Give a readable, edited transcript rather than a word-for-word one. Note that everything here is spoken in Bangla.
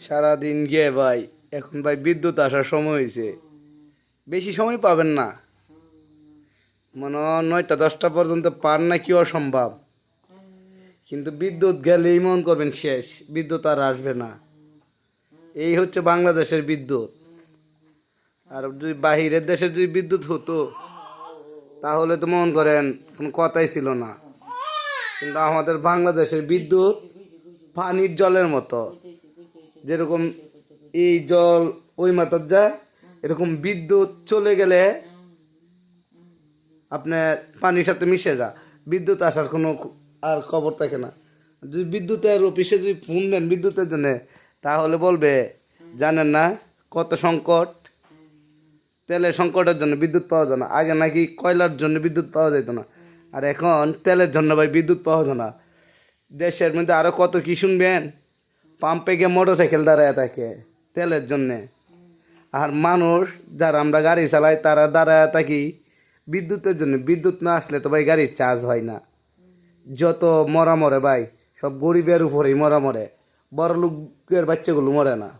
সারাদিন গিয়ে ভাই, এখন ভাই বিদ্যুৎ আসার সময় হয়েছে। বেশি সময় পাবেন না, মনে হয় 9টা 10টা পর্যন্ত পার না কি অসম্ভব। কিন্তু বিদ্যুৎ গেলেই মন করবেন শেষ, বিদ্যুৎ আর আসবে না। এই হচ্ছে বাংলাদেশের বিদ্যুৎ। আর যদি বাহিরের দেশে যদি বিদ্যুৎ হতো তাহলে তো মন করেন কোনো কথাই ছিল না। কিন্তু আমাদের বাংলাদেশের বিদ্যুৎ পানির জলের মতো, যেরকম এই জল ওই মাথার যায়, এরকম বিদ্যুৎ চলে গেলে আপনার পানির সাথে মিশে যা, বিদ্যুৎ আসার কোনো আর খবর থাকে না। যদি বিদ্যুতের অফিসে যদি ফোন দেন বিদ্যুতের জন্য, তাহলে বলবে জানেন না কত সংকট, তেলের সংকটের জন্য বিদ্যুৎ পাওয়া যায় না। আগে নাকি কয়লার জন্য বিদ্যুৎ পাওয়া যেত না, আর এখন তেলের জন্য ভাই বিদ্যুৎ পাওয়া যায় না। দেশের মধ্যে আরও কত কি শুনবেন, পাম্পে গিয়ে মোটর সাইকেল দাঁড়ায় থাকে তেলের জন্যে। আর মানুষ যারা আমরা গাড়ি চালাই তারা দাঁড়ায় থাকি বিদ্যুতের জন্য। বিদ্যুৎ না আসলে তো ভাই গাড়ির চার্জ হয় না। যত মরা মরে ভাই, সব গরিবের উপরেই মরা মরে, বড় লোকের বাচ্চাগুলো মরে না।